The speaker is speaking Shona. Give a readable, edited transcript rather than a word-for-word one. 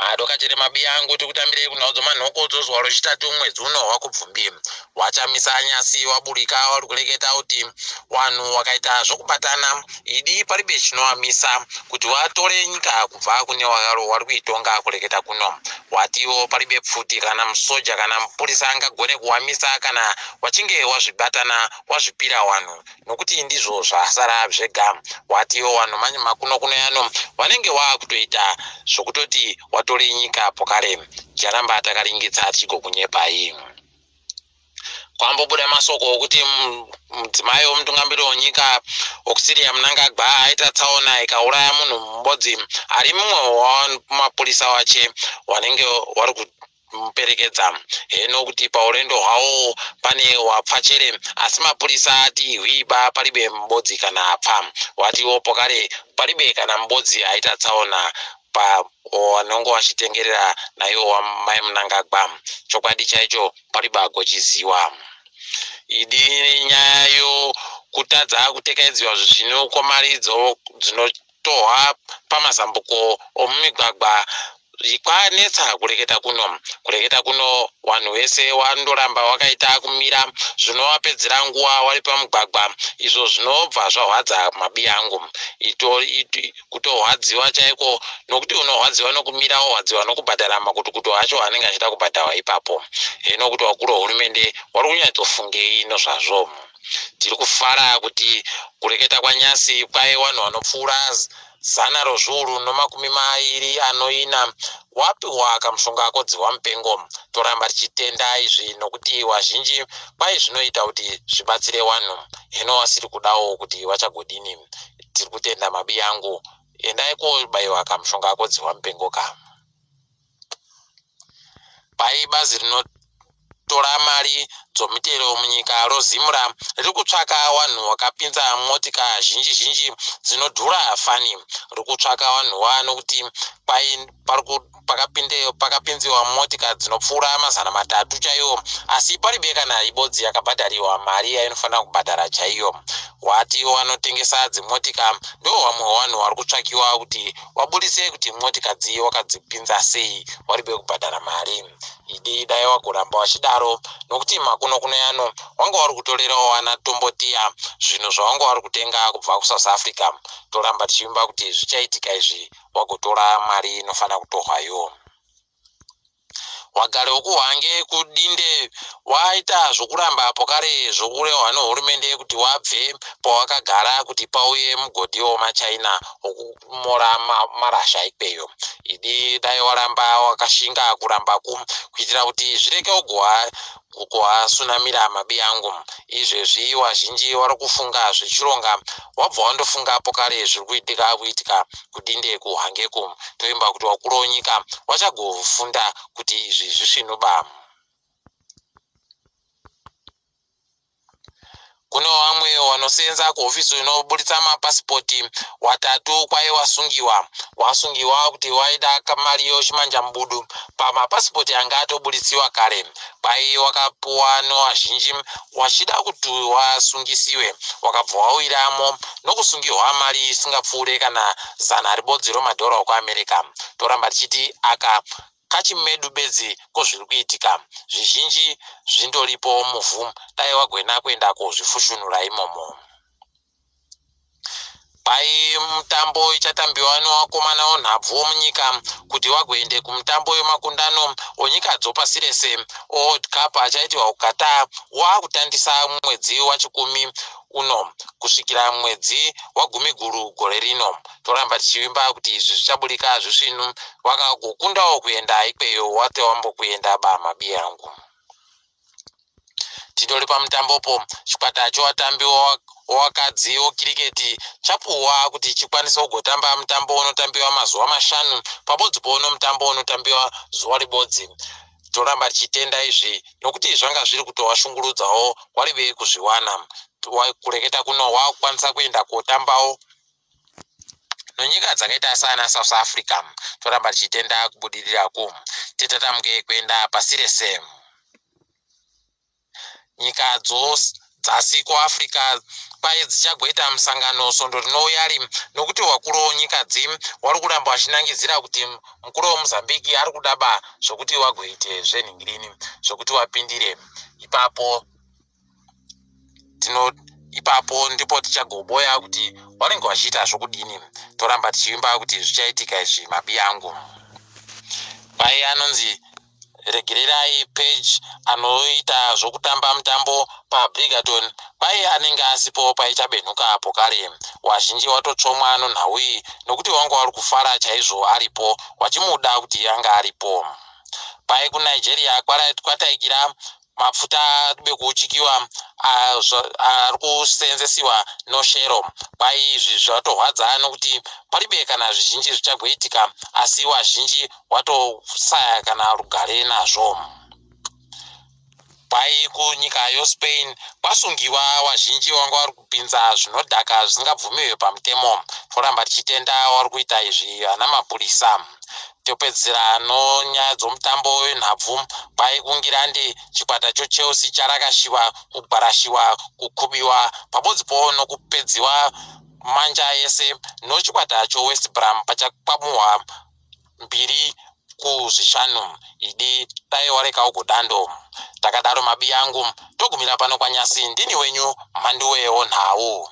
madoka chete mabiyangu tikutambire kunadzo manhokodzo zuwa rechitatu mwedzi uno wakubvumbi wachamisa nyasi waburika wari kureketa kuti wanhu wakaita zvokubatana idi paribe chinovamisa kuti watore nyika kubva kune wari kuitonga kureketa kuno watiwo paribe pfuti kana musoja kana mupurisa angagone kuwamisa kana wachinge wazvibatana wazvipira wanhu nokuti ndizvo zvasara zvega watiwo wanhu makuno kuno yano vanenge waakutoita zvokutoti watore nyika pokare charamba takaringitsa tichigokunyepai kwambobuda masoko okuti mudzimai womutungamiri wenyika okusiriya Mnangagwa aita tsaona ikauraya munhu mubodzi ari mumwe wamapurisa wache wanenge wari kumuperekedza heno kuti paurendo hwawo pane wapfa chere asi mapurisa ati hwiba paribe mubodzi kana apfa watiwo pokare paribe kana mubodzi aita tsaona wanonge wachitengerera naiwo mai Mnangagwa chokwadi chaicho paribe agochiziwa idi nyaya kutadza kutekaidziwa zvinokomaridzo dzinotohwa pamazambuko omumigwagwa kwanetsa kureketa kuno wanhu wese wandoramba wakaita kumira zvinovapedzera nguva wari pamugwagwa izvo zvinobva zvahwadza mabiyangu kutohwadziwa chaiko nokuti unohwadziwa nokumira wohwadziwa nokubhadhara makutukutu acho anenge achida kubhadharwa ipapo heno kuti wakuru wehurumende wari kunyatsofungei nozvazvo tiri kufara kuti kureketa kwanyasi kwai wanhu vanopfuura 120 wapiwa kamushonga kodziwa mupengo toramba tichitenda izvi nokuti wazhinji kwai zvinoita kuti zvibatsire wanhu heno wasiri kudawo kuti vachagodini tiri kutenda mabiyangu endai kobayiwa kamushonga kodziwa mupengo ka pai bazi rinotora mari dzomitero munyika rozimura riri kutsvaka wanhu wakapinza motika zhinji dzinodhura fani riri kutsvaka wanhu nokuti pakapinziwa motika dzinopfuura 300 chaiwo asi paribe kana ibodzi yakabhadhariwa mari yainofanira kubhadhara chaiyo wati wanotengesa dzimotika ndo vamwe wanhu vari kutsvakiwa kuti wabudise kuti motika dziye wakadzipinza sei waribe kubhadhara mari idi dai wagoramba wachidaro nokuti makuno kuno yano wanga wari kutorerawo wana tombotiya zvinhu zvawanga wari kutenga kubva kuSouth Africa toramba tichimba kuti zvichaitika izvi wagotora mari inofanira kutohwayo wagare wokuhwange kudinde waita zvokuramba pokare zvokurehwa nehurumende kuti wabve pawakagara kuti pauye mugodhi womachina wokumora marasha ikweyo idi dai waramba wakashinga kuramba kuitira kuti zvireke kuhwasunamira mabiyangu izvezvi wazhinji wari kufunga zvichironga wabva wandofunga pokare zviri kuitika kudinde kuhwangeku toimba kuti wakuru wenyika wachagofunda kuti izvi zvisvinuba kuno vamwe vanosenza kuhofisi inobuditsa mapasipoti 3 kwai wasungiwa kuti waida kamari yochimanja mbudu pamapasipoti anga atobuditsiwa kare kwai wakapuwa novazhinji wachida kuti wasungisiwe wakabva wawiramo nokusungirwa mari isingapfuure kana 100 ribodzi romadhora okuamerica toramba tichiti aka kachimedu bedzi kozviri kuitika zvizhinji zvindoripo muvhu dai wagwena kuenda kozvifushunura imomo pai mutambo ichatambiwa nevakomana vonhabvu vomunyika kuti vagoende kumutambo wemakundano onyika dzopasi rese World Cup achaitirwa kuQatar wakutandisa mwedzi wa10 uno kusvikira mwedzi wa12 gore rino toramba tichivimba kuti izvi zvichaburika zvisvinu vakagokundawo kuenda ikweyo wate wambokuenda mabiyangu tidori pamutambopo chikwata chovatambi wevakadzi wekiriketi chapuhwa kuti chikwanise kugotamba mutambo unotambiwa mazuva 5 pabodzi pono mutambo unotambiwa zuva ribodzi toramba tichitenda izvi nokuti zvanga zviri kutowashungurudzawo waribe kuzviwana kureketa kuno wakukwanisa kuenda kotambawo nonyika dzakaita sana South Africa toramba tichitenda kubudirirako titatamuke kuenda pasi rese nyika dzasi kuAfrica kwai dzichagoita musangano sondo rinouya ri nokuti wakuru wenyika wari kuramba achinangidzira kuti mukuru weMozambique ari kudaba zvokuti wagoite zvenhingirini zvokuti wapindire ipapo ndipo tichagoboya kuti vanenge vachiita zvokudini. Toramba tichimba kuti zvichaitika izvi mabi angu. Pai anonzi regererai page anoita zvokutamba mutambo paBrigaton pai anenge asipo paichabenhuka apo kare. Wazhinji watotsomwa nonhau iyi nokuti wanga wari kufara chaizvo aripo wachimuda kuti anga aripo. Pai kuNigeria kwataikira mafuta bekuchikiwa ari kuseenzesiwa noShero. Pai izvi zvatorwadza nokuti paribe kana zvizhinji zvichagoitika asi wazhinji watosaya kana rugare nazvo. Pai kunyika yoSpain kwasungiwa wazhinji wanga vari kupinza zvinodhaka zvisingabvumiwe pamutemo. Toramba tichitenda wari kuita izvi ana mapurisa. Topedzera nonyaya dzomutambo wenhabvu pai kuNgirandi chikwata choChelsea charakashiwa kugwarashiwa kukubiwa pabodzipo nokupedziwa manja ese nochikwata choWest Brom pachakwamuhwa 2-5 idi dai wareka ugodando. Takadaro mabi yangu togumira pano kwanyasi ndini wenyu Mhanduwe Onhau.